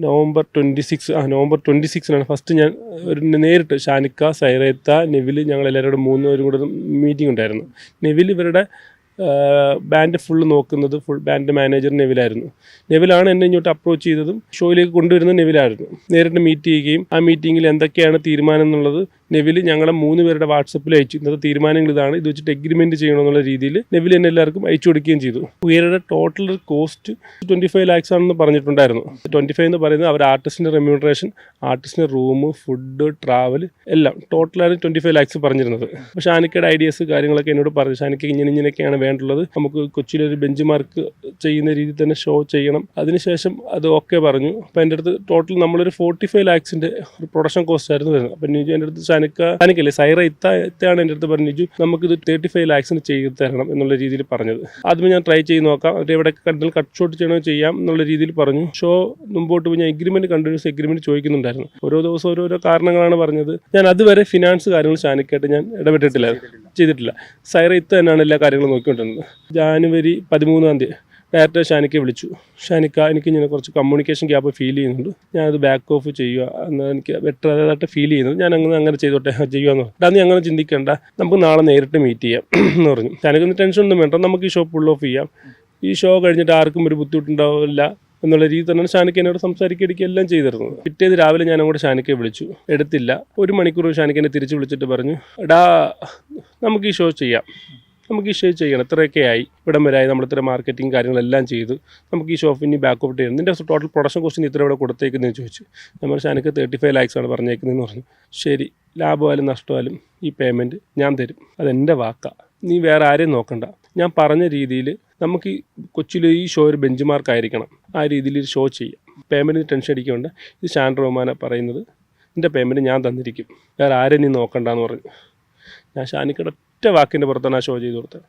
November 26 first ഞാൻ നേരിട്ട് ഷാനിക്ക, സൈറേത്ത, Neville ഞങ്ങളെല്ലാവരും 3 പേരും കൂടെ മീറ്റിംഗ് ഉണ്ടായിരുന്നു. നെവിൽ ഇവരുടെ ബാൻഡ് നോക്കുന്നത് ബാൻഡ് മാനേജർ നെവിലായിരുന്നു. നെവിലാണ് എന്നെ ഇങ്ങോട്ട് അപ്രോച്ച് ചെയ്തതും ഷോയിലേക്ക് കൊണ്ടുവരുന്നത് നെവിലായിരുന്നു. നേരിട്ട് മീറ്റ് ചെയ്യുകയും ആ മീറ്റിങ്ങിൽ എന്തൊക്കെയാണ് തീരുമാനം എന്നുള്ളത് നെവിൽ ഞങ്ങളെ 3 പേരുടെ വാട്സപ്പിൽ അയച്ചു. ഇന്നത്തെ തീരുമാനങ്ങൾ ഇതാണ്, ഇത് വെച്ചിട്ട് എഗ്രിമെൻറ്റ് ചെയ്യണമെന്നുള്ള രീതിയിൽ നെവിൽ എന്നെ എല്ലാവർക്കും അയച്ചു കൊടുക്കുകയും ചെയ്തു. ഇവരുടെ ടോട്ടൽ കോസ്റ്റ് 25 lakhs ആണെന്ന് പറഞ്ഞിട്ടുണ്ടായിരുന്നു. 25 എന്ന് പറയുന്നത് അവർ ആർട്ടിസ്റ്റിൻ്റെ റെമ്യൂണറേഷൻ, ആർട്ടിസ്റ്റിൻ്റെ റൂം, ഫുഡ്, ട്രാവൽ എല്ലാം ടോട്ടലാണ് 25 lakhs പറഞ്ഞിരുന്നത്. അപ്പോൾ ഷാനിക്കയുടെ ഐഡിയാസ് കാര്യങ്ങളൊക്കെ എന്നോട് പറഞ്ഞു. ഷാനിക്ക ഇങ്ങനെയൊക്കെയാണ് വേണ്ടുള്ളത്, നമുക്ക് കൊച്ചിയിലൊരു ബെഞ്ച് മാർക്ക് ചെയ്യുന്ന രീതിയിൽ തന്നെ ഷോ ചെയ്യണം. അതിനുശേഷം അത് ഓക്കെ പറഞ്ഞു. അപ്പോൾ എൻ്റെ അടുത്ത് ടോട്ടൽ നമ്മളൊരു 45 lakhsൻ്റെ ഒരു പ്രൊഡക്ഷൻ കോസ്റ്റ് ആയിരുന്നു വരുന്നത്. അപ്പം എൻ്റെ അടുത്ത് ഷാനിക്കല്ലേ സൈറ ഇത്താണ് എൻ്റെ അടുത്ത് പറഞ്ഞു, നമുക്കിത് 35 lakhsന് ചെയ്ത് തരണം എന്നുള്ള രീതിയിൽ പറഞ്ഞത്. ആദ്യമേ ഞാൻ ട്രൈ ചെയ്ത് നോക്കാം, അവരുടെ എവിടെ കണ്ടാൽ കട്ട് ഷോട്ട് ചെയ്യണമെങ്കിൽ ചെയ്യാം എന്നുള്ള രീതിയിൽ പറഞ്ഞു. ഷോ മുമ്പോട്ട് പോയി ഞാൻ കണ്ടിന്യൂസ് എഗ്രിമെൻറ്റ് ചോദിക്കുന്നുണ്ടായിരുന്നു. ഓരോ ദിവസം ഓരോരോ കാരണങ്ങളാണ് പറഞ്ഞത്. ഞാൻ അതുവരെ ഫിനാൻസ് കാര്യങ്ങൾ ഷാനിക്കായിട്ട് ഞാൻ ചെയ്തിട്ടില്ല. സൈറ തന്നെയാണ് എല്ലാ കാര്യങ്ങളും നോക്കിക്കൊണ്ടിരുന്നത്. ജാനുവരി 13 ഡയറക്ടർ ഷാനിക്കയെ വിളിച്ചു. ഷാനിക്ക, എനിക്ക് ഇങ്ങനെ കുറച്ച് കമ്മ്യൂണിക്കേഷൻ ഗ്യാപ്പ് ഫീൽ ചെയ്യുന്നുണ്ട്, ഞാനത് ബാക്ക് ഓഫ് ചെയ്യുക, എന്നാൽ എനിക്ക് ബെറ്റർ അതായിട്ട് ഫീൽ ചെയ്യുന്നത്, ഞാൻ അങ്ങനെ ചെയ്തോട്ടെ ചെയ്യുകയെന്ന് പറഞ്ഞു. നീ അങ്ങനെ ചിന്തിക്കേണ്ട, നമുക്ക് നാളെ നേരിട്ട് മീറ്റ് ചെയ്യാം എന്ന് പറഞ്ഞു. ഷാനിക്കൊന്നും ടെൻഷനൊന്നും വേണ്ട, നമുക്ക് ഈ ഷോ ഫുൾ ഓഫ് ചെയ്യാം, ഈ ഷോ കഴിഞ്ഞിട്ട് ആർക്കും ഒരു ബുദ്ധിമുട്ടുണ്ടാവില്ല എന്നുള്ള രീതി തന്നെയാണ് ഷാനിക്ക എന്നോട് സംസാരിക്കുകയും എല്ലാം ചെയ്തിരുന്നത്. പിറ്റേത് രാവിലെ ഞാൻ അങ്ങോട്ട് ഷാനിക്കയെ വിളിച്ചു, എടുത്തില്ല. 1 മണിക്കൂർ ഷാനിക്കനെ തിരിച്ച് വിളിച്ചിട്ട് പറഞ്ഞു, നമുക്ക് ഈ ഷോ ചെയ്യണം, ഇത്രയൊക്കെ ആയി, ഇവിടം വരെ ആയി, നമ്മൾ ഇത്ര മാർക്കറ്റിംഗ് കാര്യങ്ങളെല്ലാം ചെയ്തു, നമുക്ക് ഈ ഷോ ഇനി ബാക്ക് ഔട്ട് ചെയ്യണം, നിൻ്റെ ടോട്ടൽ പ്രൊഡക്ഷൻ കോസ്റ്റ് ഇത്ര ഇവിടെ കൊടുത്തേക്കുന്നതെന്ന് ചോദിച്ചു. നമ്മൾ ഷാനിക്ക 35 lakhs ആണ് പറഞ്ഞേക്കുന്നതെന്ന് പറഞ്ഞു. ശരി, ലാഭമായാലും നഷ്ടമായാലും ഈ പേയ്മെൻറ്റ് ഞാൻ തരും, അതെൻ്റെ വാക്കാണ്, നീ വേറെ ആരെയും നോക്കണ്ട. ഞാൻ പറഞ്ഞ രീതിയിൽ നമുക്ക് ഈ കൊച്ചിയിൽ ഈ ഷോ ഒരു ബെഞ്ച് മാർക്കായിരിക്കണം, ആ രീതിയിൽ ഒരു ഷോ ചെയ്യാം. പേയ്മെൻറ്റിന് ടെൻഷൻ അടിക്കുന്നുണ്ട്, ഇത് ഷാൻ റഹ്മാനാണ് പറയുന്നത്, നിൻ്റെ പേയ്മെൻറ്റ് ഞാൻ തന്നിരിക്കും, വേറെ ആരെയും നീ നോക്കണ്ടെന്ന് പറഞ്ഞു. ഞാൻ ഷാനിക്കയുടെ ഒറ്റ വാക്കിൻ്റെ പുറത്താണ് ആ ഷോ ചെയ്ത് കൊടുത്തത്.